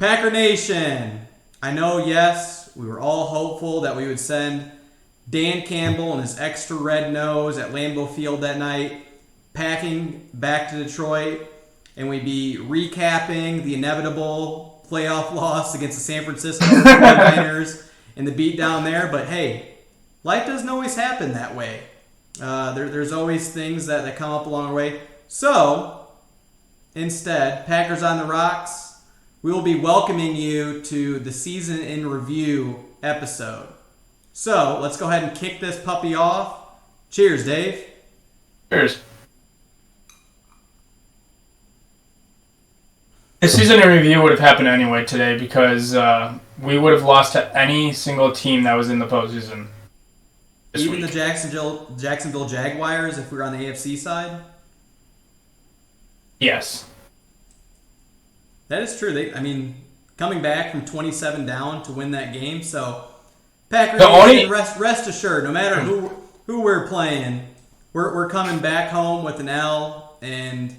Packer Nation, I know, yes, we were all hopeful that we would send Dan Campbell and his extra red nose at Lambeau Field that night, packing back to Detroit, and we'd be recapping the inevitable playoff loss against the San Francisco 49ers and the beatdown there. But hey, life doesn't always happen that way. There's always things that come up along the way. So, instead, Packers on the Rocks, we will be welcoming you to the Season in Review episode. So, let's go ahead and kick this puppy off. Cheers, Dave. Cheers. The Season in Review would have happened anyway today because we would have lost to any single team that was in the postseason this Even week. the Jacksonville Jaguars, if we were on the AFC side? Yes. That is true. Coming back from 27 down to win that game. So, Packers, rest assured, no matter who we're playing, we're coming back home with an L and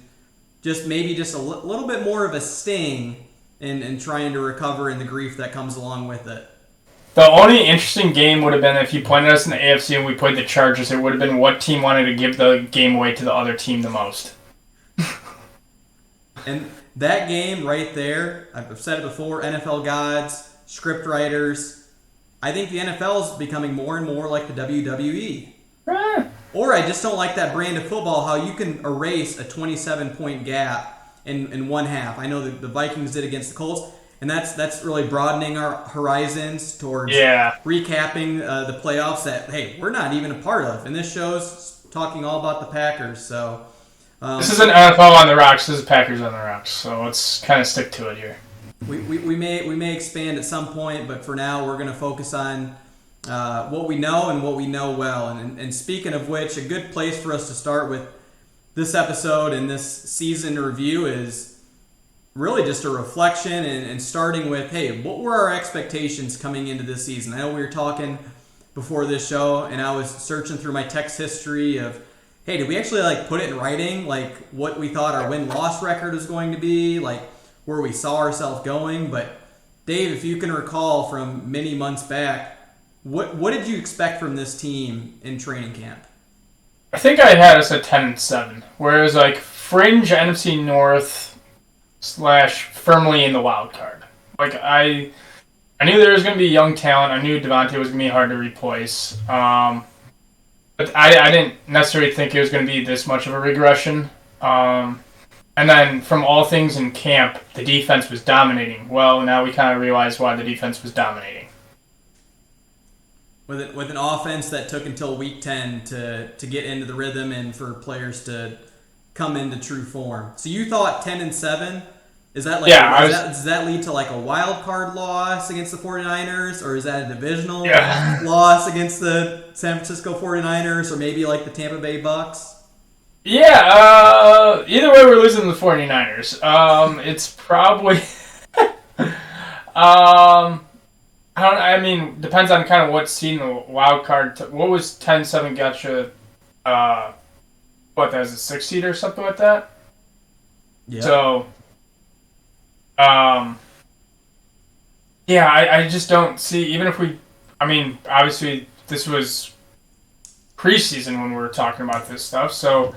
maybe a little bit more of a sting in trying to recover in the grief that comes along with it. The only interesting game would have been if you pointed us in the AFC and we played the Chargers. It would have been what team wanted to give the game away to the other team the most. And that game right there, I've said it before, NFL gods, script writers, I think the NFL is becoming more and more like the WWE. Or I just don't like that brand of football, how you can erase a 27-point gap in one half. I know the Vikings did against the Colts, and that's really broadening our horizons towards recapping the playoffs that, hey, we're not even a part of. And this show's talking all about the Packers, so... this is an NFL on the rocks. This is Packers on the rocks. So let's kind of stick to it here. We may expand at some point, but for now we're going to focus on what we know and what we know well. And speaking of which, a good place for us to start with this episode and this season review is really just a reflection and starting with, hey, what were our expectations coming into this season? I know we were talking before this show, and I was searching through my text history of, hey, did we actually put it in writing, what we thought our win-loss record was going to be, where we saw ourselves going? But Dave, if you can recall from many months back, what did you expect from this team in training camp? I think I had us at 10-7, whereas fringe NFC North / firmly in the wild card. I knew there was going to be young talent. I knew Devontae was going to be hard to replace. But I didn't necessarily think it was going to be this much of a regression. And then from all things in camp, the defense was dominating. Well, now we kind of realize why the defense was dominating. With an offense that took until week 10 to get into the rhythm and for players to come into true form. So you thought 10-7? Is that does that lead to a wild card loss against the 49ers, or is that a divisional loss against the San Francisco 49ers, or maybe the Tampa Bay Bucks? Yeah, either way we're losing the 49ers. It's probably depends on kind of what seed in the wild card. What was 10-7 got you? That was a 6 seed or something like that? Yeah. So I just don't see, even if obviously this was preseason when we were talking about this stuff, so,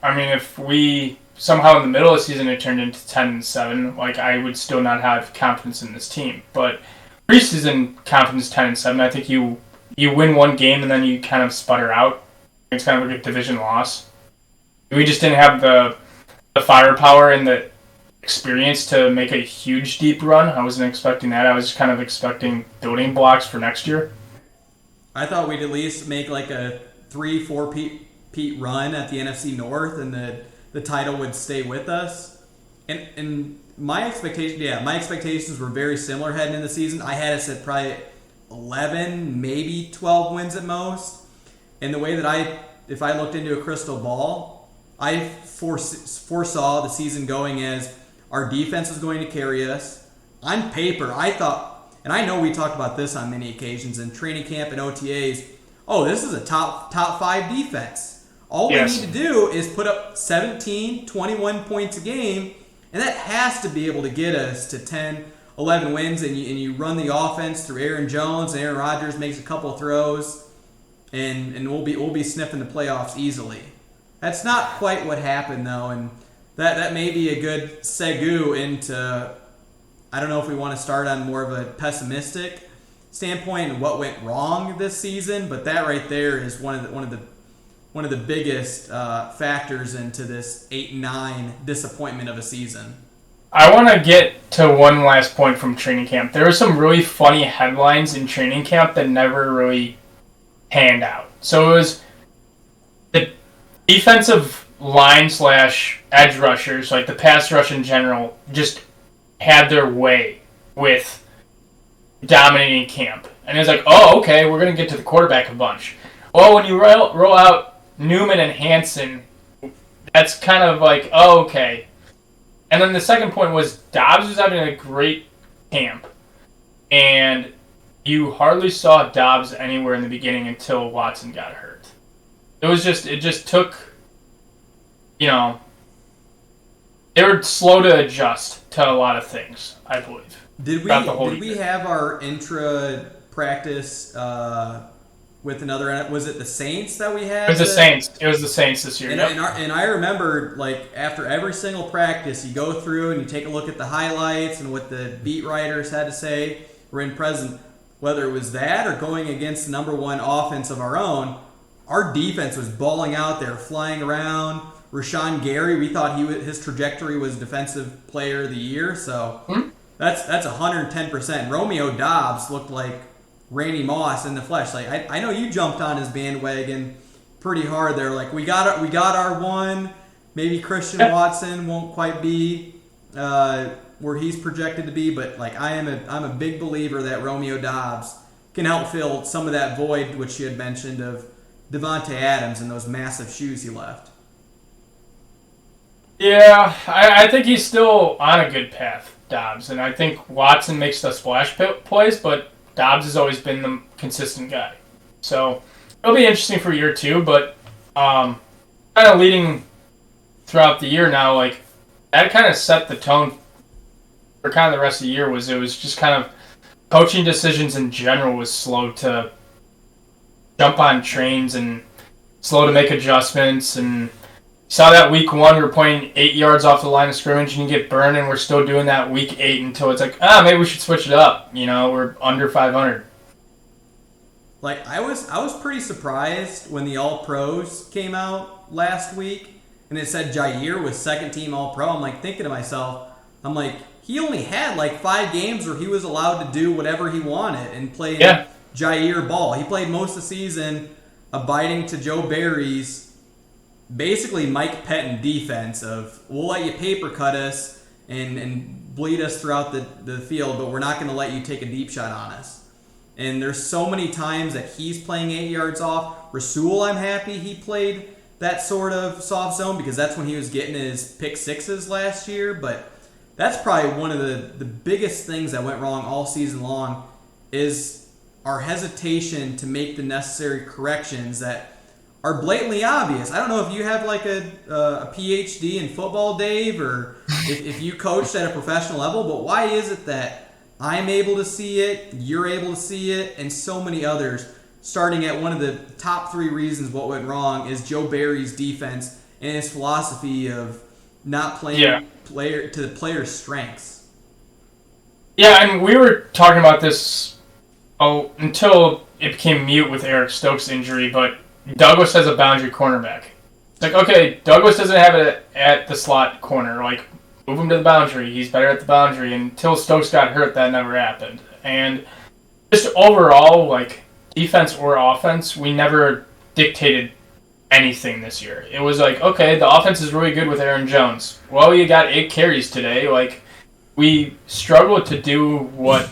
if we somehow in the middle of the season it turned into 10-7, I would still not have confidence in this team, but preseason confidence 10-7, I think you win one game and then you kind of sputter out. It's kind of like a division loss. We just didn't have the firepower and the experience to make a huge deep run. I wasn't expecting that. I was kind of expecting building blocks for next year. I thought we'd at least make a 3-4 peat run at the NFC North, and the title would stay with us. And my expectations were very similar heading into the season. I had us at probably 11, maybe 12 wins at most. And the way that if I looked into a crystal ball, I foresaw the season going as our defense was going to carry us. On paper, I thought, and I know we talked about this on many occasions in training camp and OTAs, this is a top 5 defense. All we need to do is put up 17, 21 points a game, And that has to be able to get us to 10, 11 wins, and you run the offense through Aaron Jones, and Aaron Rodgers makes a couple of throws, and we'll be sniffing the playoffs easily. That's not quite what happened, though, and that may be a good segue into, I don't know if we want to start on more of a pessimistic standpoint and what went wrong this season, but that right there is one of the biggest factors into this 8-9 disappointment of a season. I want to get to one last point from training camp. There were some really funny headlines in training camp that never really panned out. So it was the defensive line / edge rushers, like the pass rush in general, just had their way with dominating camp. And it's like, oh, okay, we're going to get to the quarterback a bunch. Well, when you roll out Newman and Hansen, that's kind of like, oh, okay. And then the second point was Dobbs was having a great camp, and you hardly saw Dobbs anywhere in the beginning until Watson got hurt. It just took, they were slow to adjust to a lot of things, I believe. Did we have our intra practice with another? Was it the Saints that we had? It was the Saints. It was the Saints this year. And I remember, like, after every single practice, you go through and you take a look at the highlights and what the beat writers had to say. We're in present, whether it was that or going against the number one offense of our own. Our defense was balling out there, flying around. Rashawn Gary, we thought his trajectory was Defensive Player of the Year. So that's 110%. Romeo Dobbs looked like Randy Moss in the flesh. Like I know you jumped on his bandwagon pretty hard there. Like we got our one. Maybe Christian Watson won't quite be where he's projected to be, but like I'm a big believer that Romeo Dobbs can help fill some of that void which you had mentioned of Devontae Adams and those massive shoes he left. Yeah, I think he's still on a good path, Dobbs, and I think Watson makes the splash plays, but Dobbs has always been the consistent guy. So it'll be interesting for year two, but kind of leading throughout the year now, like that kind of set the tone for kind of the rest of the year. It was just kind of coaching decisions in general was slow to jump on trains and slow to make adjustments. And saw that week 1 we were pointing 8 yards off the line of scrimmage and you get burned, and we're still doing that week 8 until it's like, maybe we should switch it up. We're under 500. Like I was pretty surprised when the All Pros came out last week and it said Jair was second team All Pro. I'm like thinking to myself, he only had like 5 games where he was allowed to do whatever he wanted and play Jair ball. He played most of the season abiding to Joe Barry's basically Mike Pettin defense of we'll let you paper cut us and bleed us throughout the field, but we're not going to let you take a deep shot on us. And there's so many times that he's playing 8 yards off. Rasul, I'm happy he played that sort of soft zone because that's when he was getting his pick sixes last year. But that's probably one of the biggest things that went wrong all season long is our hesitation to make the necessary corrections that are blatantly obvious. I don't know if you have like a PhD in football, Dave, or if you coached at a professional level, but why is it that I'm able to see it, you're able to see it, and so many others, starting at one of the top 3 reasons what went wrong is Joe Barry's defense and his philosophy of not playing player to the player's strengths. Yeah, and we were talking about this until it became mute with Eric Stokes' injury, but Douglas has a boundary cornerback. It's like, okay, Douglas doesn't have it at the slot corner. Like, move him to the boundary. He's better at the boundary. Until Stokes got hurt, that never happened. And just overall, like, defense or offense, we never dictated anything this year. It was like, okay, the offense is really good with Aaron Jones. Well, you got 8 carries today. Like, we struggled to do what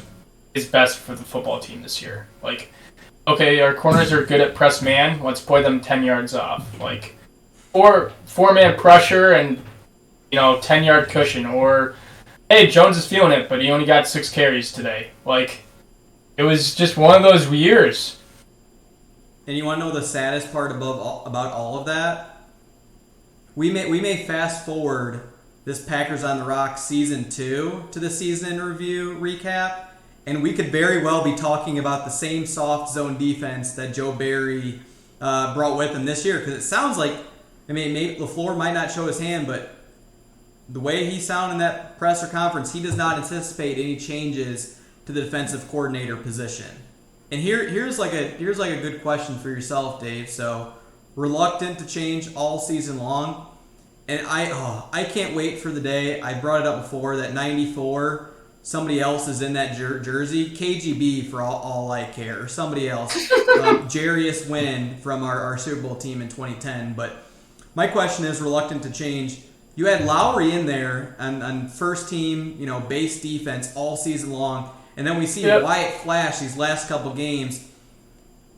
is best for the football team this year. Like, okay, our corners are good at press man. Let's play them 10 yards off. Like, or 4-man pressure and 10-yard cushion, or hey, Jones is feeling it, but he only got 6 carries today. Like, it was just one of those years. And you want to know the saddest part about all of that? We may fast forward this Packers on the Rocks Season 2 to the season in review recap, and we could very well be talking about the same soft zone defense that Joe Barry brought with him this year, because it sounds like, I mean, maybe LaFleur might not show his hand, but the way he sounded in that presser conference, he does not anticipate any changes to the defensive coordinator position. And here's like a good question for yourself, Dave. So, reluctant to change all season long, and I can't wait for the day. I brought it up before that 94. Somebody else is in that jersey. KGB for all I care, or somebody else. Jarius Wynn from our Super Bowl team in 2010. But my question is, reluctant to change. You had Lowry in there on first team, base defense all season long, and then we see Wyatt flash these last couple games.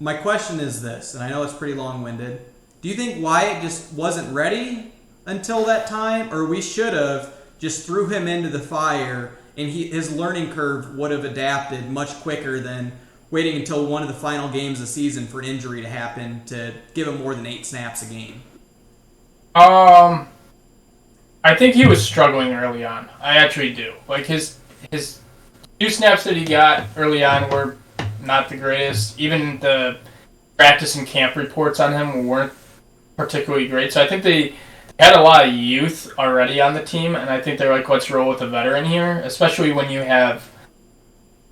My question is this, and I know it's pretty long-winded. Do you think Wyatt just wasn't ready until that time, or we should have just threw him into the fire and his learning curve would have adapted much quicker than waiting until one of the final games of the season for an injury to happen to give him more than 8 snaps a game? I think he was struggling early on. I actually do. Like his 2 snaps that he got early on were not the greatest. Even the practice and camp reports on him weren't particularly great. So I think they had a lot of youth already on the team, and I think they're like, let's roll with a veteran here, especially when you have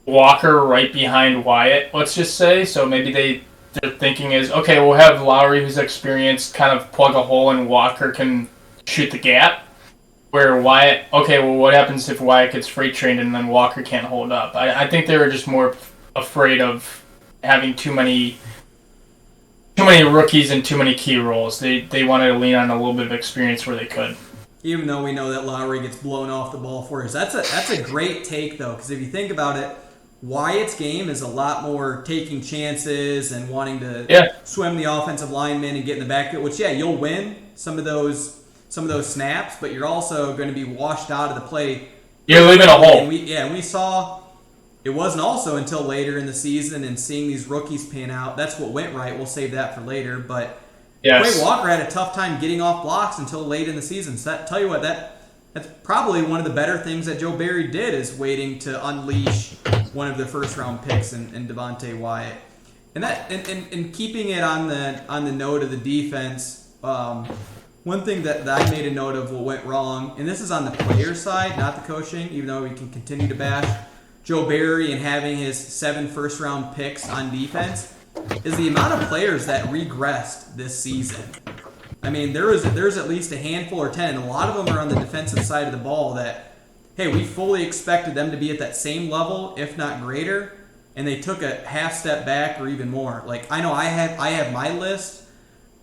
Walker right behind Wyatt, let's just say. So maybe their thinking is, okay, we'll have Lowry, who's experienced, kind of plug a hole, and Walker can shoot the gap. Where Wyatt, okay, well, what happens if Wyatt gets freight trained and then Walker can't hold up? I think they were just more afraid of having too many rookies and too many key roles. They wanted to lean on a little bit of experience where they could. Even though we know that Lowry gets blown off the ball for us. That's a great take, though, because if you think about it, Wyatt's game is a lot more taking chances and wanting to swim the offensive lineman and get in the backfield, which, you'll win some of those snaps, but you're also going to be washed out of the play. You're leaving a hole. And we saw it wasn't also until later in the season and seeing these rookies pan out. That's what went right. We'll save that for later. But Quay Walker had a tough time getting off blocks until late in the season. So tell you what, that's probably one of the better things that Joe Barry did, is waiting to unleash one of the first round picks in Devontae Wyatt. And keeping it on the note of the defense. One thing that I made a note of what went wrong, and this is on the player side, not the coaching, even though we can continue to bash Joe Barry and having his 7 first-round picks on defense, is the amount of players that regressed this season. I mean, there's at least a handful or 10, and a lot of them are on the defensive side of the ball that, hey, we fully expected them to be at that same level, if not greater, and they took a half step back or even more. Like, I know I have my list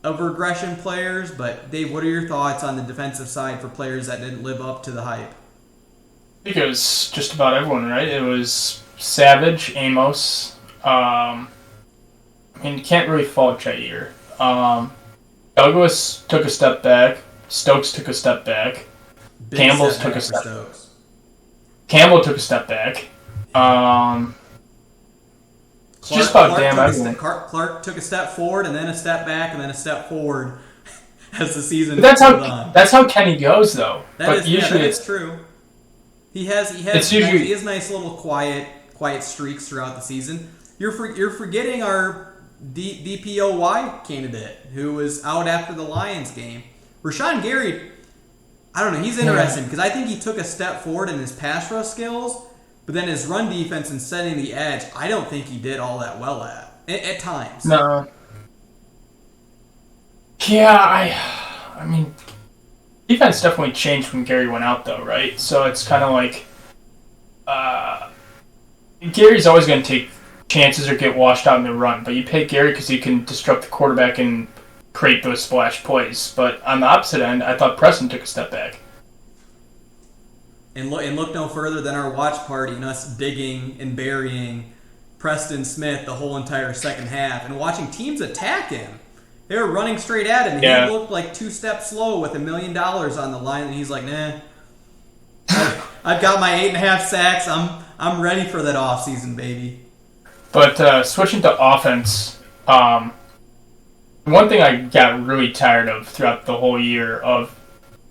of regression players, but Dave, what are your thoughts on the defensive side for players that didn't live up to the hype? I think it was just about everyone, right? It was Savage, Amos. I mean, you can't really fault Jair. Douglas took a step back. Stokes took a step back. Campbell took a step back. Just about damn everyone. Clark took a step forward and then a step back and then a step forward as the season. But that's how Kenny goes, though. Usually it's true. He has nice little quiet streaks throughout the season. You're forgetting our DPOY candidate who was out after the Lions game. Rashawn Gary, I don't know. He's interesting because I think he took a step forward in his pass rush skills. But then his run defense and setting the edge, I don't think he did all that well at times. No. Yeah, I mean, defense definitely changed when Gary went out, though, right? So it's kind of like Gary's always going to take chances or get washed out in the run, but you pay Gary because he can disrupt the quarterback and create those splash plays. But on the opposite end, I thought Preston took a step back. And look no further than our watch party and us digging and burying Preston Smith the whole entire second half and watching teams attack him. They were running straight at him, and he looked like 2 steps slow with $1 million on the line, and he's like, nah. I've got my 8.5 sacks. I'm ready for that offseason, baby. But switching to offense, one thing I got really tired of throughout the whole year of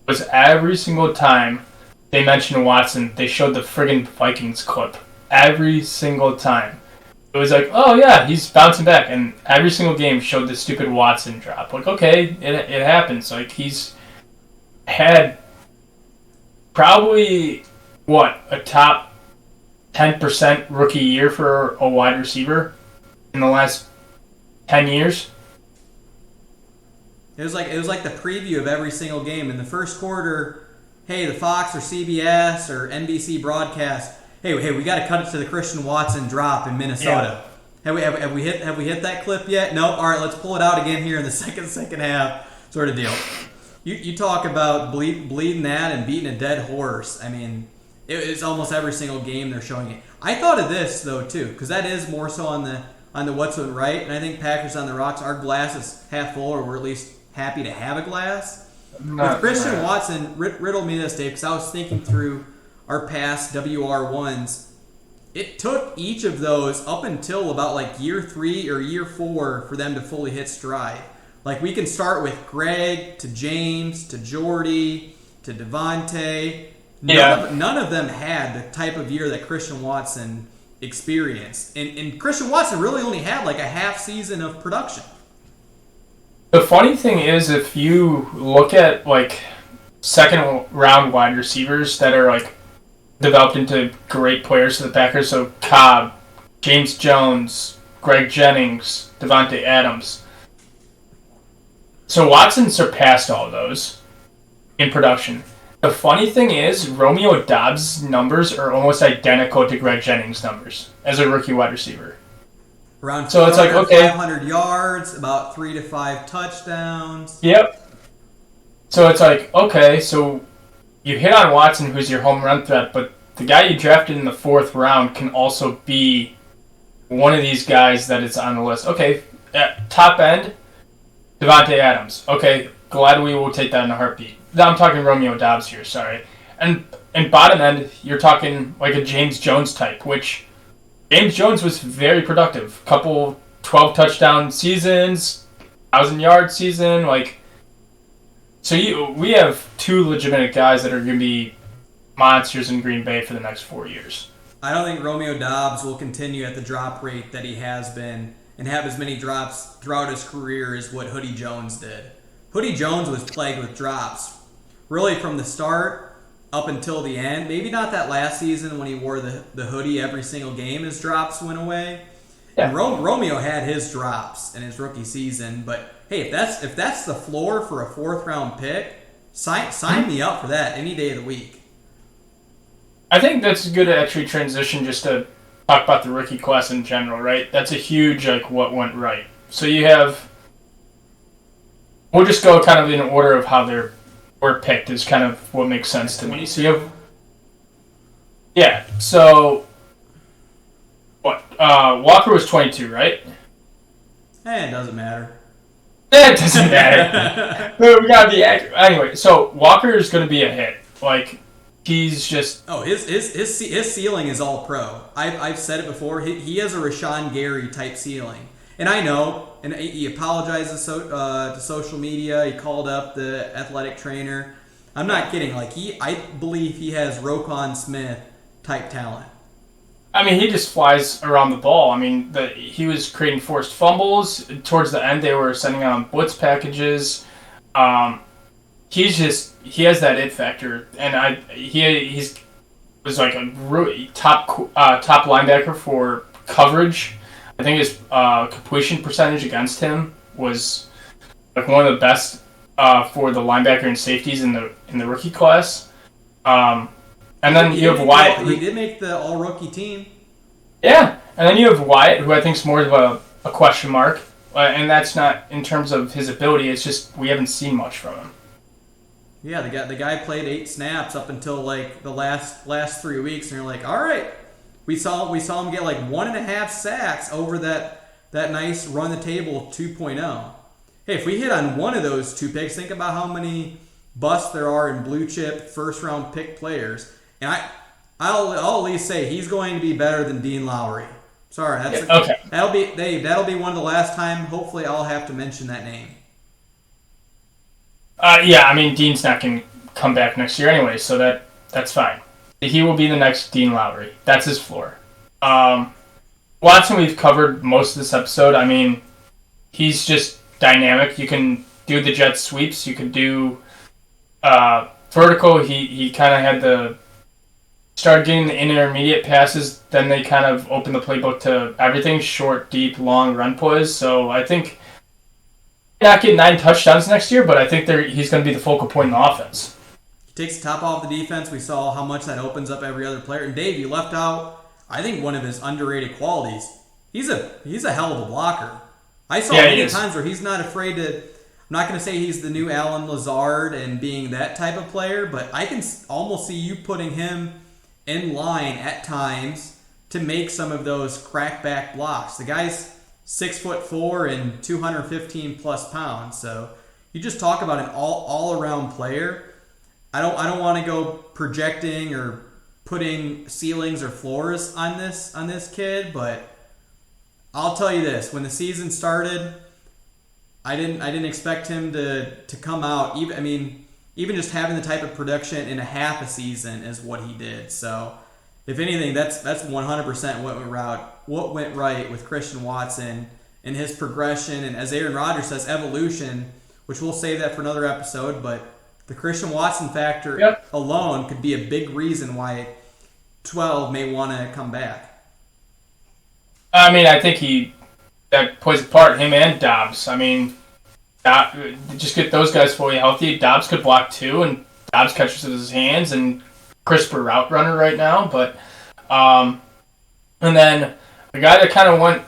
was every single time they mentioned Watson, they showed the friggin' Vikings clip. Every single time. It was like, oh yeah, he's bouncing back. And every single game showed the stupid Watson drop. Like, okay, it happens. Like, he's had probably, a top 10% rookie year for a wide receiver in the last 10 years. It was like the preview of every single game. In the first quarter, hey, the Fox or CBS or NBC broadcast, hey, we got to cut it to the Christian Watson drop in Minnesota. Yeah. Have we hit that clip yet? No. All right, let's pull it out again here in the second half, sort of deal. You talk about bleeding that and beating a dead horse. I mean, it's almost every single game they're showing it. I thought of this though too, because that is more so on the what's went right, and I think Packers on the Rocks, our glass is half full, or we're at least happy to have a glass. With Christian Watson, riddle me this, Dave, because I was thinking through our past WR1s. It took each of those up until about like year 3 or year 4 for them to fully hit stride. Like, we can start with Greg to James to Jordy to Devontae. None of them had the type of year that Christian Watson experienced. And Christian Watson really only had like a half season of production. The funny thing is, if you look at like second round wide receivers that are like developed into great players for the Packers, so Cobb, James Jones, Greg Jennings, Devontae Adams. So Watson surpassed all of those in production. The funny thing is, Romeo Doubs' numbers are almost identical to Greg Jennings' numbers as a rookie wide receiver. Around so it's like, okay, 500 yards, about 3 to 5 touchdowns. Yep. So it's like, okay, so you hit on Watson, who's your home run threat, but the guy you drafted in the 4th round can also be one of these guys that is on the list. Okay, at top end, Devontae Adams. Okay, glad we will take that in a heartbeat. I'm talking Romeo Doubs here, sorry. And bottom end, you're talking like a James Jones type, which James Jones was very productive. Couple 12 touchdown seasons, 1,000-yard season, like. So we have 2 legitimate guys that are going to be monsters in Green Bay for the next 4 years. I don't think Romeo Doubs will continue at the drop rate that he has been and have as many drops throughout his career as what Hoodie Jones did. Hoodie Jones was plagued with drops, really from the start up until the end. Maybe not that last season when he wore the hoodie every single game, his drops went away. Yeah. And Romeo had his drops in his rookie season, but hey, if that's the floor for a 4th round pick, sign me up for that any day of the week. I think that's a good actually transition just to talk about the rookie class in general, right? That's a huge like what went right. So you have, we'll just go kind of in order of how they were picked is kind of what makes sense to me. So you have, yeah. So what? Walker was 22, right? It doesn't matter. It doesn't matter. We gotta be accurate. Anyway, so Walker is going to be a hit. Like, he's just... Oh, his ceiling is all pro. I've said it before. He has a Rashawn Gary type ceiling. And I know, and he apologizes to social media. He called up the athletic trainer. I'm not kidding. Like, I believe he has Roquan Smith type talent. I mean, he just flies around the ball. I mean, he was creating forced fumbles. Towards the end, they were sending out blitz packages. He has that it factor, and he was like a really top linebacker for coverage. I think his completion percentage against him was like one of the best for the linebacker and safeties in the rookie class. And then you have Wyatt. He did make the all-rookie team. Yeah, and then you have Wyatt, who I think is more of a question mark, and that's not in terms of his ability. It's just we haven't seen much from him. Yeah, the guy played 8 snaps up until like the last 3 weeks, and you're like, all right, we saw him get like 1.5 sacks over that nice run the table 2.0. Hey, if we hit on one of those 2 picks, think about how many busts there are in blue chip first round pick players. And I'll at least say he's going to be better than Dean Lowry. Sorry, okay. That'll be one of the last time. Hopefully, I'll have to mention that name. Yeah, I mean Dean's not going to come back next year anyway, so that's fine. He will be the next Dean Lowry. That's his floor. Watson, we've covered most of this episode. I mean, he's just dynamic. You can do the jet sweeps. You can do vertical. He kind of had the started getting the intermediate passes. Then they kind of opened the playbook to everything: short, deep, long run plays. So I think not get 9 touchdowns next year, but I think he's going to be the focal point in the offense. He takes the top off the defense. We saw how much that opens up every other player. And Dave, you left out, I think, one of his underrated qualities. He's a hell of a blocker. I saw many times where he's not afraid to. I'm not going to say he's the new Alan Lazard and being that type of player, but I can almost see you putting him in line at times to make some of those crackback blocks. The guy's 6'4" and 215 plus pounds. So you just talk about an all around player. I don't want to go projecting or putting ceilings or floors on this kid, but I'll tell you this: when the season started, I didn't expect him to come out. Even just having the type of production in a half a season is what he did. So, if anything, that's 100% what went right with Christian Watson and his progression, and as Aaron Rodgers says, evolution, which we'll save that for another episode. But the Christian Watson factor alone could be a big reason why 12 may want to come back. I mean, I think that plays a part, him and Dobbs. I mean, just get those guys fully healthy. Dobbs could block too, and Dobbs catches with his hands and crisper route runner right now. But and then the guy that kind of went,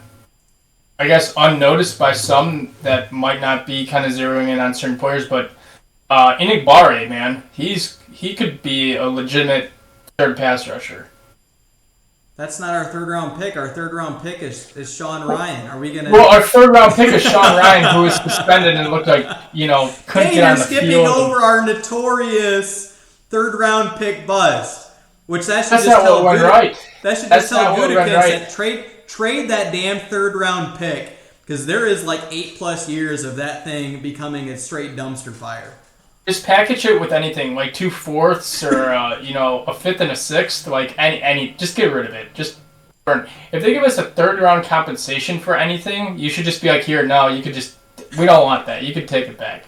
I guess, unnoticed by some that might not be kind of zeroing in on certain players, but Enigbare, man, he could be a legitimate third pass rusher. That's not our third round pick. Our third round pick is Sean Ryan. Are we gonna? Well, our third round pick is Sean Ryan, who was suspended and looked like couldn't get on the field. You're skipping over our notorious third round pick bust, which that should that's just tell good. Right. That should just tell Gutekunst that trade that damn third round pick, because there is like 8+ years of that thing becoming a straight dumpster fire. Just package it with anything, like 2 fourths or a fifth and a sixth, like any. Just get rid of it. Just burn. If they give us a third round compensation for anything, you should just be like, here, no, you could just. We don't want that. You could take it back.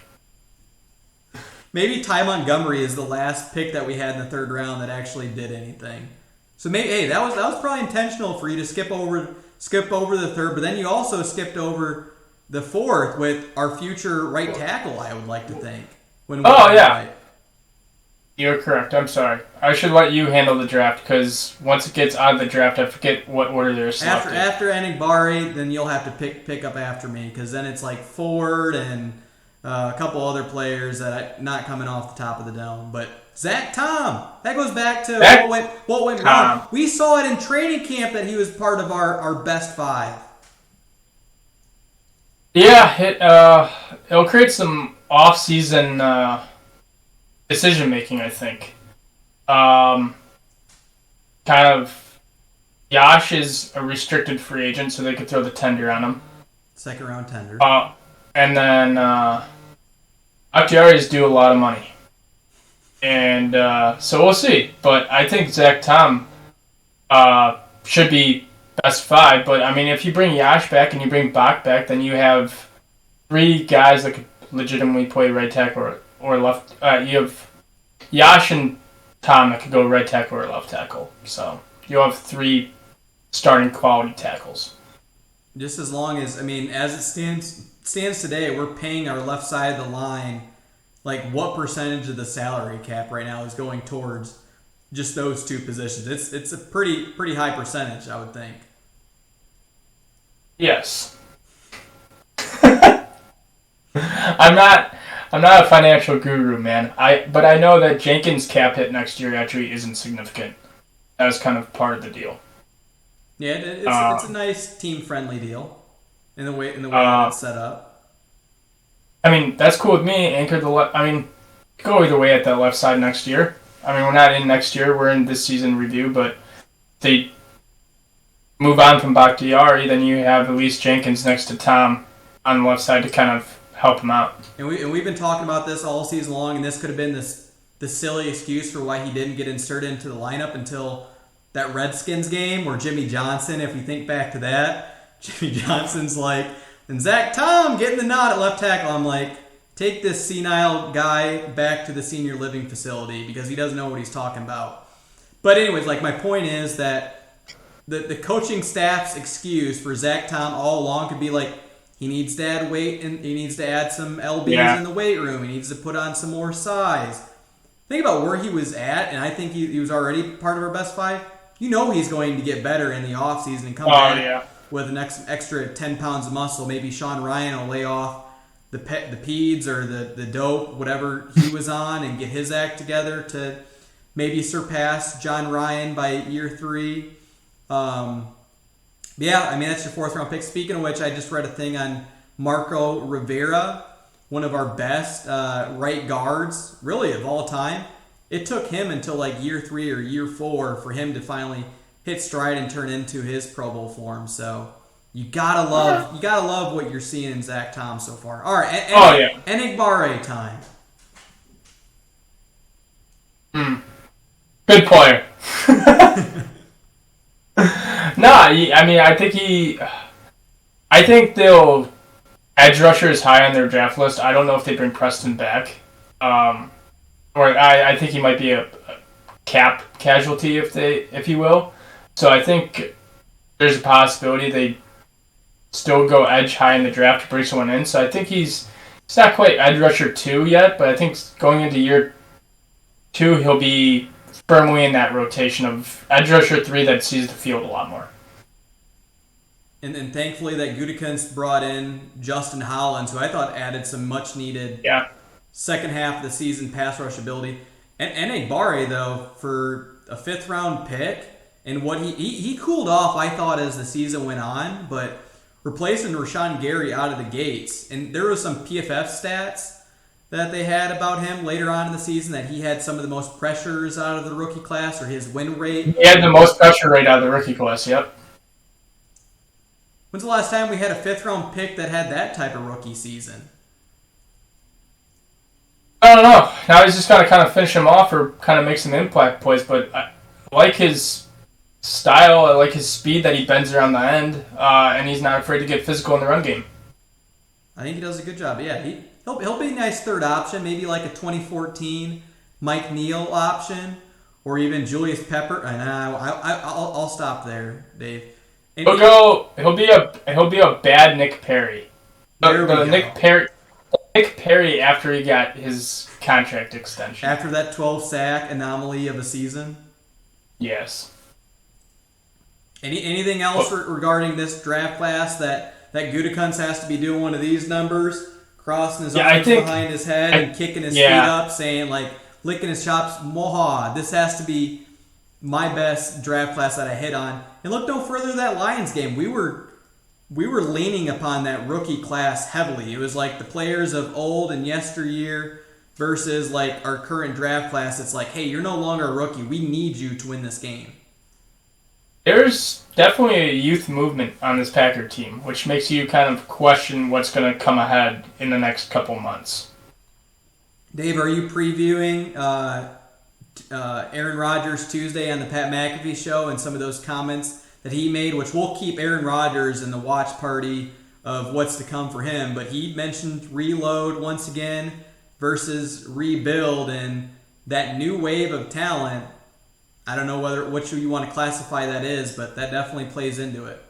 Maybe Ty Montgomery is the last pick that we had in the third round that actually did anything. So maybe that was probably intentional for you to skip over the third, but then you also skipped over the fourth with our future right tackle. I would like to think. Right. You're correct. I'm sorry. I should let you handle the draft, because once it gets out of the draft, I forget what order they're selected. After Enigbare, then you'll have to pick up after me, because then it's like Ford and a couple other players that not coming off the top of the dome. But Zach Tom, that goes back to what went wrong. We saw it in training camp that he was part of our best 5. Yeah, it'll create some off-season decision-making, I think. Kind of, Yash is a restricted free agent, so they could throw the tender on him. Second round tender. And then Bakhtiari's due a lot of money. And so we'll see. But I think Zach Tom should be best 5. But, I mean, if you bring Yash back and you bring Bach back, then you have 3 guys that could legitimately play right tackle or left. You have Yash and Tom that could go right tackle or left tackle. So you'll have 3 starting quality tackles. Just as long as, as it stands today, we're paying our left side of the line. Like, what percentage of the salary cap right now is going towards just those 2 positions? It's a pretty high percentage, I would think. Yes. I'm not a financial guru, man. But I know that Jenkins' cap hit next year actually isn't significant. That was kind of part of the deal. Yeah, it's a nice team-friendly deal in the way that it's set up. I mean, that's cool with me. Anchor the left. I mean, go either way at that left side next year. I mean, we're not in next year. We're in this season review, but they move on from Bakhtiari, then you have at least Jenkins next to Tom on the left side to kind of help him out. And we've been talking about this all season long, and this could have been the silly excuse for why he didn't get inserted into the lineup until that Redskins game where Jimmy Johnson, if we think back to that, Jimmy Johnson's like, and Zach Tom getting the nod at left tackle. I'm like, take this senile guy back to the senior living facility because he doesn't know what he's talking about. But anyways, like my point is that the coaching staff's excuse for Zach Tom all along could be like, he needs to add weight and he needs to add some lbs in the weight room. He needs to put on some more size. Think about where he was at, and I think he was already part of our best 5. You know he's going to get better in the offseason and come back with an extra 10 pounds of muscle. Maybe Sean Ryan will lay off the peds or the dope, whatever he was on, and get his act together to maybe surpass John Ryan by year 3. Yeah, I mean, that's your 4th round pick. Speaking of which, I just read a thing on Marco Rivera, one of our best right guards, really, of all time. It took him until like year 3 or year 4 for him to finally hit stride and turn into his Pro Bowl form. So you gotta love what you're seeing in Zach Tom so far. All right, Enigbare time. Good player. I think they'll edge rusher is high on their draft list. I don't know if they bring Preston back. I think he might be a cap casualty if he will. So I think there's a possibility they still go edge high in the draft to bring someone in. So I think he's not quite edge rusher 2 yet, but I think going into year 2 he'll be firmly in that rotation of edge rusher 3 that sees the field a lot more. And then thankfully that Gutekunst brought in Justin Hollins, who I thought added some much needed second half of the season pass rush ability. And Enigbare, though, for a 5th round pick, and what he cooled off, I thought, as the season went on, but replacing Rashawn Gary out of the gates. And there was some PFF stats that they had about him later on in the season that he had some of the most pressures out of the rookie class, or his win rate. He had the most pressure rate out of the rookie class, yep. When's the last time we had a 5th round pick that had that type of rookie season? I don't know. Now he's just got to kind of finish him off or kind of make some impact plays, but I like his style. I like his speed that he bends around the end, and he's not afraid to get physical in the run game. I think he does a good job. Yeah, he'll be a nice 3rd option, maybe like a 2014 Mike Neal option, or even Julius Pepper. And I'll stop there, Dave. He'll be a bad Nick Perry. Nick Perry after he got his contract extension. After that 12 sack anomaly of a season? Yes. Anything else regarding this draft class that Gutekunst has to be doing one of these numbers? Crossing his arms behind his head and kicking his feet up, saying, like, licking his chops, Moha, this has to be my best draft class that I hit on. And look no further than that Lions game. We were leaning upon that rookie class heavily. It was like the players of old and yesteryear versus like our current draft class. It's like, hey, you're no longer a rookie. We need you to win this game. There's definitely a youth movement on this Packer team, which makes you kind of question what's going to come ahead in the next couple months. Dave, are you previewing Aaron Rodgers Tuesday on the Pat McAfee show and some of those comments that he made, which will keep Aaron Rodgers in the watch party of what's to come for him? But he mentioned reload once again versus rebuild, and that new wave of talent. I don't know what you want to classify that is, but that definitely plays into it.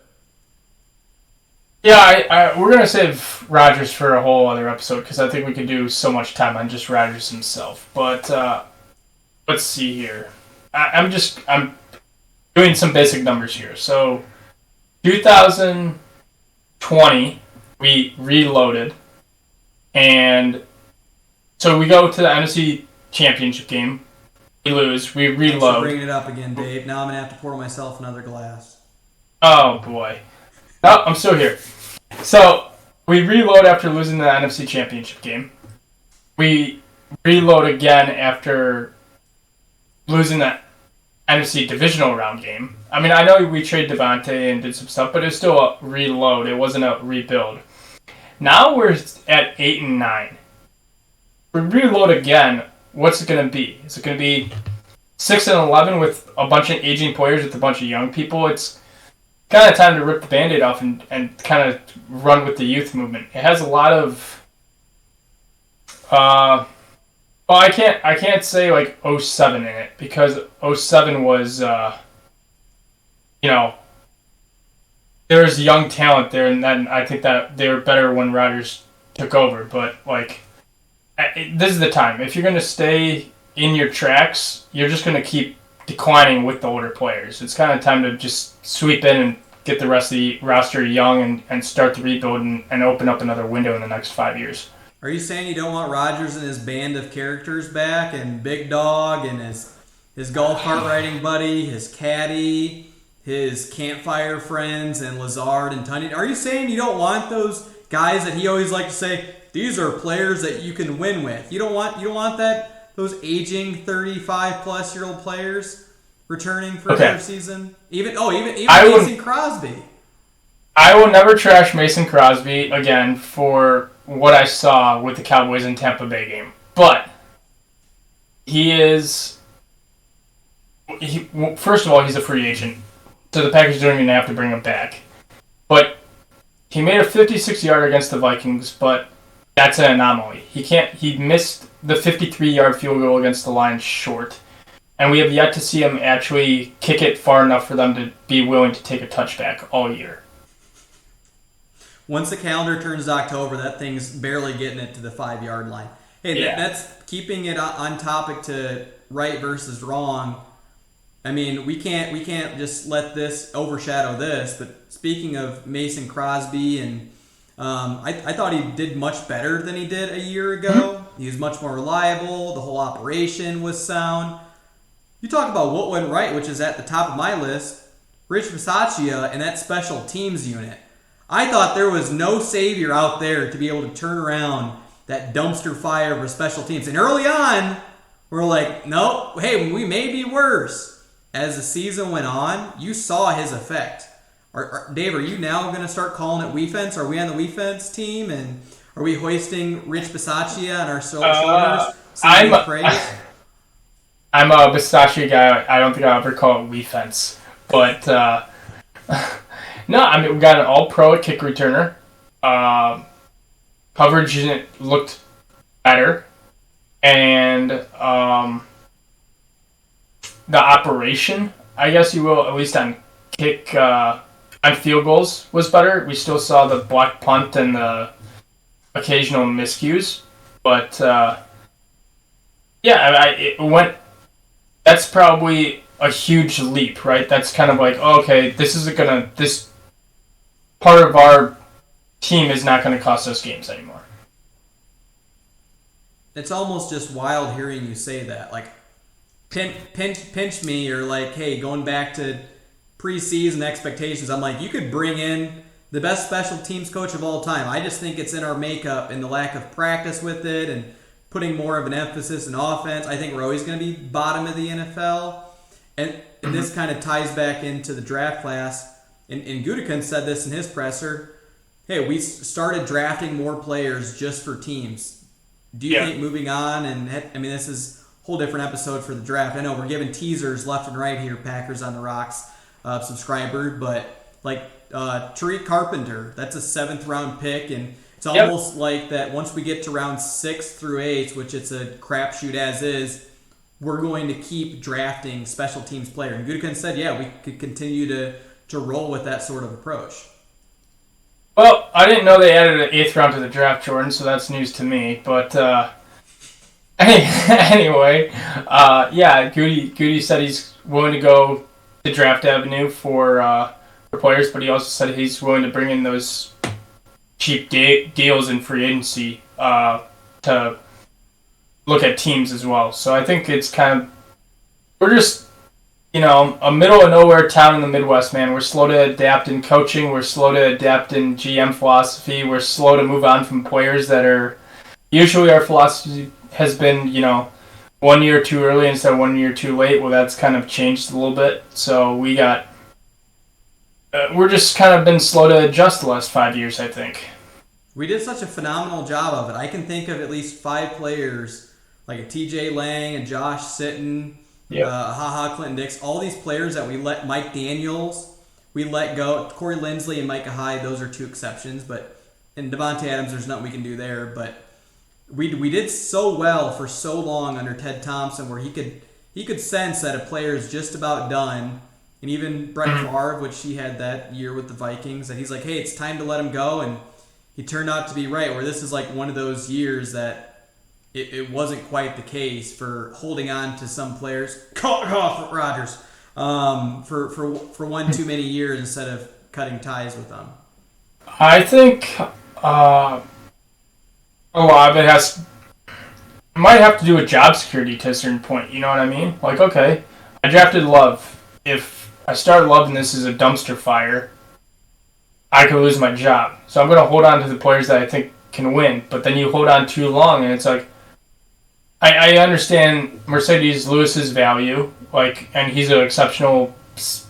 Yeah, we're going to save Rodgers for a whole other episode because I think we could do so much time on just Rodgers himself. But let's see here. I'm doing some basic numbers here. So 2020, we reloaded. And so we go to the NFC Championship game. We lose. We reload. Thanks for bringing it up again, Dave. Now I'm going to have to pour myself another glass. Oh, boy. No, I'm still here. So, we reload after losing the NFC Championship game. We reload again after losing the NFC Divisional Round game. I mean, I know we traded Devontae and did some stuff, but it was still a reload. It wasn't a rebuild. Now we're at 8-9. We reload again what's it going to be? Is it going to be 6-11 with a bunch of aging players with a bunch of young people? It's kind of time to rip the Band-Aid off and kind of run with the youth movement. It has a lot of well, I can't say like '07 in it, because '07 was there was young talent there, and then I think that they were better when Rodgers took over. But like, this is the time. If you're going to stay in your tracks, you're just going to keep declining with the older players. It's kind of time to just sweep in and get the rest of the roster young and start the rebuild and open up another window in the next 5 years. Are you saying you don't want Rodgers and his band of characters back, and Big Dog and his golf cart riding buddy, his caddy, his campfire friends, and Lazard and Tunney? Are you saying you don't want those guys that he always liked to say, these are players that you can win with? You don't want those aging 35-plus-year-old players returning for another season? Even Mason Crosby. I will never trash Mason Crosby again for what I saw with the Cowboys in Tampa Bay game. But first of all, he's a free agent, so the Packers don't even have to bring him back. But he made a 56-yarder against the Vikings, but that's an anomaly. He missed the 53-yard field goal against the Lions short. And we have yet to see him actually kick it far enough for them to be willing to take a touchback all year. Once the calendar turns October, that thing's barely getting it to the 5-yard line. Hey, that's keeping it on topic to right versus wrong. I mean, we can't just let this overshadow this. But speaking of Mason Crosby, and I thought he did much better than he did a year ago. He was much more reliable. The whole operation was sound. You talk about what went right, which is at the top of my list. Rich Bisaccia and that special teams unit. I thought there was no savior out there to be able to turn around that dumpster fire of special teams. And early on, we're like, nope, hey, we may be worse. As the season went on, you saw his effect. Dave, are you now going to start calling it WeFence? Are we on the WeFence team? And are we hoisting Rich Bisaccia on our shoulders? I'm a Bisaccia guy. I don't think I'll ever call it WeFence. But no, I mean, we got an all-pro kick returner. Coverage looked better. And the operation, I guess you will, at least on kick, on field goals, was better. We still saw the block punt and the occasional miscues. But, it went... That's probably a huge leap, right? That's kind of like, okay, this part of our team is not going to cost us games anymore. It's almost just wild hearing you say that. Like, pinch me, or like, hey, going back to preseason expectations, I'm like, you could bring in the best special teams coach of all time. I just think it's in our makeup and the lack of practice with it and putting more of an emphasis in offense. I think we're always going to be bottom of the NFL. And this kind of ties back into the draft class. And Gutekunst said this in his presser. Hey, we started drafting more players just for teams. Do you think moving on, and I mean, this is a whole different episode for the draft. I know we're giving teasers left and right here, Packers on the Rocks subscriber, but like Tariq Carpenter, that's a 7th round pick, and it's almost like that once we get to round 6 through 8, which it's a crapshoot as is, we're going to keep drafting special teams player. And Gutekunst said, we could continue to roll with that sort of approach. Well, I didn't know they added an 8th round to the draft, Jordan, so that's news to me. But anyway, Goody said he's willing to go the draft avenue for players, but he also said he's willing to bring in those cheap deals in free agency to look at teams as well. So I think it's we're just, a middle of nowhere town in the Midwest, man. We're slow to adapt in coaching. We're slow to adapt in GM philosophy. We're slow to move on from players that are, usually our philosophy has been, 1 year too early instead of 1 year too late. Well, that's kind of changed a little bit. So we're just kind of been slow to adjust the last 5 years, I think. We did such a phenomenal job of it. I can think of at least 5 players like a TJ Lang and Josh Sitton, Yep. HaHa Clinton Dix, all these players that we let, Mike Daniels, we let go. Corey Lindsley and Micah Hyde, those are two exceptions. But in Devontae Adams, there's nothing we can do there. But we did so well for so long under Ted Thompson, where he could sense that a player is just about done. And even Brett Favre, which he had that year with the Vikings, that he's like, hey, it's time to let him go. And he turned out to be right, where this is like one of those years that it wasn't quite the case for holding on to some players. Cough, Rodgers. For one too many years instead of cutting ties with them. I think a lot of it might have to do with job security to a certain point. You know what I mean? Like, okay, I drafted Love. If I start Love and this is a dumpster fire, I could lose my job. So I'm going to hold on to the players that I think can win. But then you hold on too long, and it's like, I understand Mercedes Lewis's value, and he's an exceptional,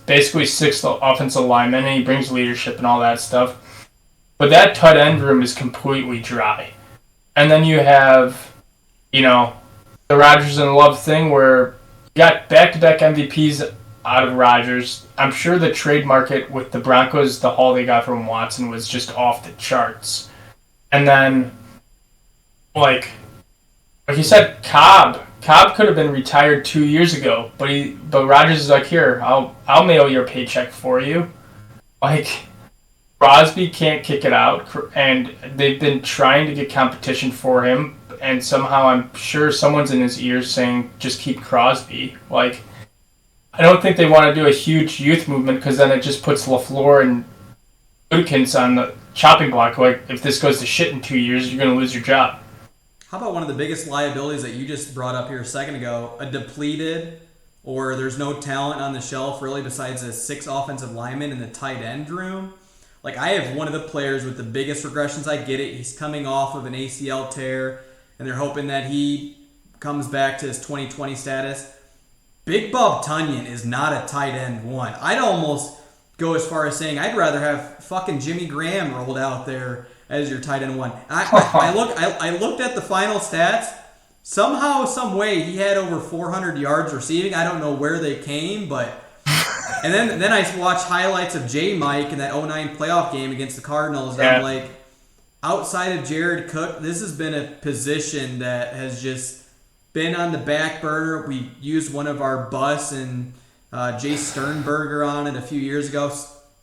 basically sixth offensive lineman, and he brings leadership and all that stuff. But that tight end room is completely dry. And then you have, the Rodgers and Love thing where you got back-to-back MVPs out of Rodgers. I'm sure the trade market with the Broncos, the haul they got from Watson was just off the charts. And then, like you said, Cobb could have been retired 2 years ago, but Rodgers is like, here, I'll mail your paycheck for you. Like, Crosby can't kick it out, and they've been trying to get competition for him, and somehow I'm sure someone's in his ears saying, just keep Crosby. Like, I don't think they want to do a huge youth movement, because then it just puts LaFleur and Gutekunst on the chopping block. Like, if this goes to shit in 2 years, you're going to lose your job. How about one of the biggest liabilities that you just brought up here a second ago? A depleted, or there's no talent on the shelf really besides the 6 offensive linemen in the tight end room. Like, I have one of the players with the biggest regressions. I get it. He's coming off of an ACL tear, and they're hoping that he comes back to his 2020 status. Big Bob Tunyon is not a tight end one. I'd almost go as far as saying I'd rather have fucking Jimmy Graham rolled out there as your tight end one. I looked at the final stats. Somehow, some way, he had over 400 yards receiving. I don't know where they came, but... And then I watched highlights of J. Mike in that 2009 playoff game against the Cardinals. And I'm like, outside of Jared Cook, this has been a position that has just been on the back burner. We used one of our bus and Jay Sternberger on it a few years ago.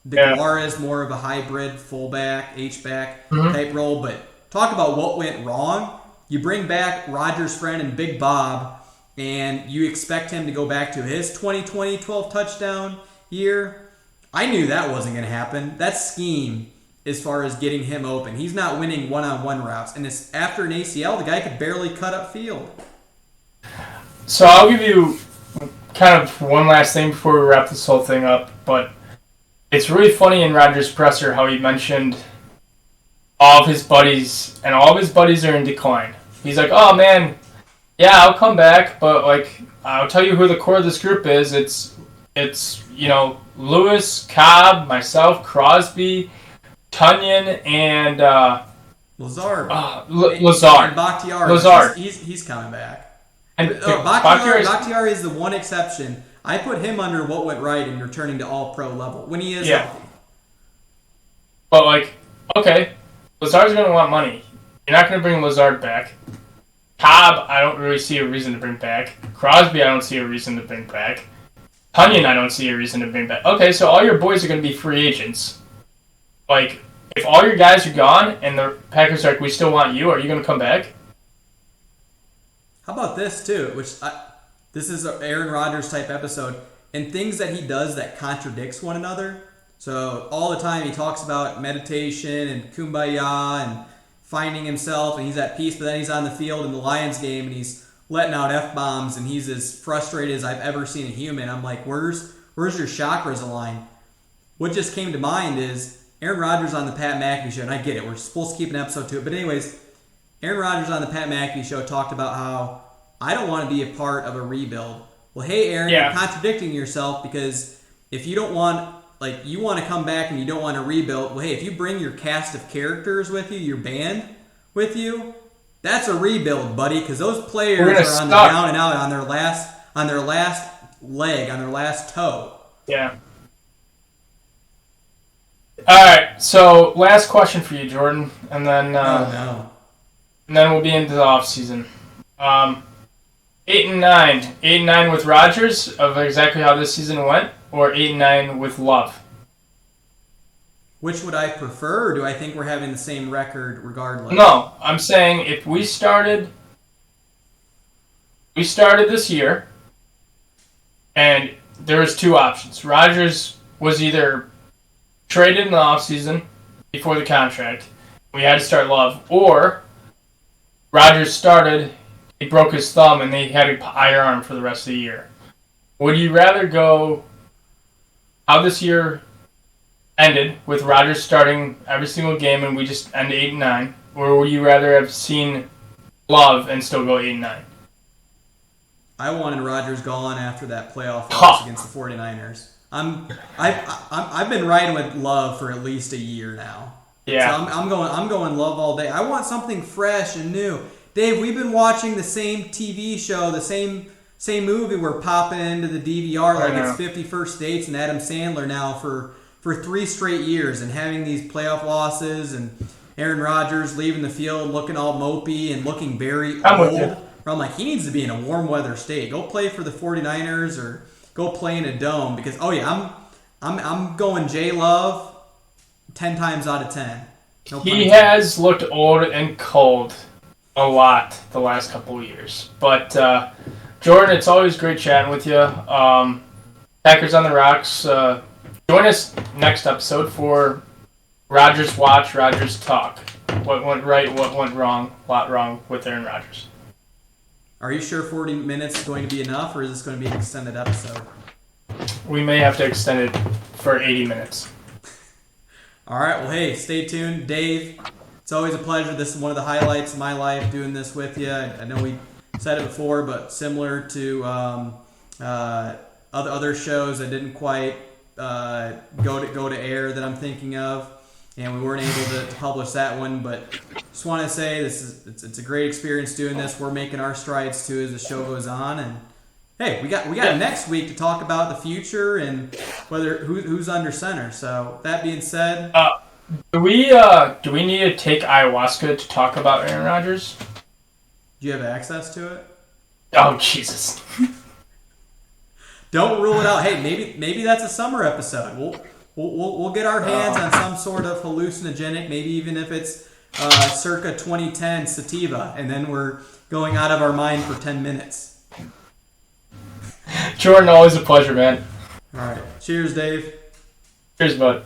DeGuara is more of a hybrid fullback, H-back type role. But talk about what went wrong. You bring back Rodgers' friend and Big Bob, and you expect him to go back to his 2020 12 touchdown year. I knew that wasn't going to happen. That scheme, as far as getting him open, he's not winning one-on-one routes. And it's after an ACL, the guy could barely cut up field. So I'll give you kind of one last thing before we wrap this whole thing up, but it's really funny in Rodgers' presser how he mentioned all of his buddies, and all of his buddies are in decline. He's like, oh man, yeah, I'll come back, but like, I'll tell you who the core of this group is. It's Lewis, Cobb, myself, Crosby, Tunyon, and Lazard. Lazard. And Bakhtiari. Lazard. He's coming back. And Bakhtiari is the one exception. I put him under what went right in returning to all-pro level when he is healthy. But like, okay, Lazard's going to want money. You're not going to bring Lazard back. Cobb, I don't really see a reason to bring back. Crosby, I don't see a reason to bring back. Tunyon, I don't see a reason to bring back. Okay, so all your boys are going to be free agents. Like, if all your guys are gone and the Packers are like, we still want you, are you going to come back? How about this, too? This is an Aaron Rodgers type episode. And things that he does that contradicts one another. So all the time he talks about meditation and kumbaya and finding himself, and he's at peace, but then he's on the field in the Lions game and he's letting out F-bombs and he's as frustrated as I've ever seen a human. I'm like, where's your chakras aligned? What just came to mind is Aaron Rodgers on the Pat McAfee show, and I get it, we're supposed to keep an episode to it, but anyways, Aaron Rodgers on the Pat McAfee show talked about how I don't want to be a part of a rebuild. Well, hey, Aaron, you're contradicting yourself, because if you don't want, like, you want to come back and you don't want to rebuild, well, hey, if you bring your cast of characters with you, your band with you, That's a rebuild, buddy, because those players We're gonna are on the suck. down and out on their last leg, on their last toe. Yeah. All right. So last question for you, Jordan, and then Oh no. and then we'll be into the off season. 8-9, 8-9 with Rodgers of exactly how this season went, or 8-9 with Love. Which would I prefer, or do I think we're having the same record regardless? No, I'm saying if we started this year, and there was two options. Rodgers was either traded in the offseason before the contract. We had to start Love, or Rodgers started, he broke his thumb, and they had to IR him for the rest of the year. Would you rather go how this year ended with Rodgers starting every single game and we just end 8-9, or would you rather have seen Love and still go 8-9? I wanted Rodgers gone after that playoff loss against the 49ers. I've been riding with Love for at least a year now. Yeah. So I'm going Love all day. I want something fresh and new. Dave, we've been watching the same TV show, the same movie we're popping into the DVR like it's 50 First Dates and Adam Sandler now for 3 straight years, and having these playoff losses and Aaron Rodgers leaving the field looking all mopey and looking very old. I'm like, he needs to be in a warm weather state. Go play for the 49ers or go play in a dome, because I'm going J Love 10 times out of 10. No He has looked old and cold a lot the last couple of years. But Jordan, it's always great chatting with you. Packers on the Rocks. Join us next episode for Rodgers Watch, Rodgers Talk. What went right, what went wrong, a lot wrong with Aaron Rodgers. Are you sure 40 minutes is going to be enough, or is this going to be an extended episode? We may have to extend it for 80 minutes. All right, well, hey, stay tuned. Dave, it's always a pleasure. This is one of the highlights of my life, doing this with you. I know we said it before, but similar to other shows that didn't quite go to air that I'm thinking of, and we weren't able to publish that one. But just want to say it's a great experience doing this. We're making our strides too as the show goes on, and hey, we got next week to talk about the future and who's under center. So that being said, do we need to take ayahuasca to talk about Aaron Rodgers? do you have access to it? Oh Jesus! Don't rule it out. Hey, maybe that's a summer episode. We'll get our hands on some sort of hallucinogenic, maybe even if it's circa 2010 sativa, and then we're going out of our mind for 10 minutes. Jordan, always a pleasure, man. All right. Cheers, Dave. Cheers, bud.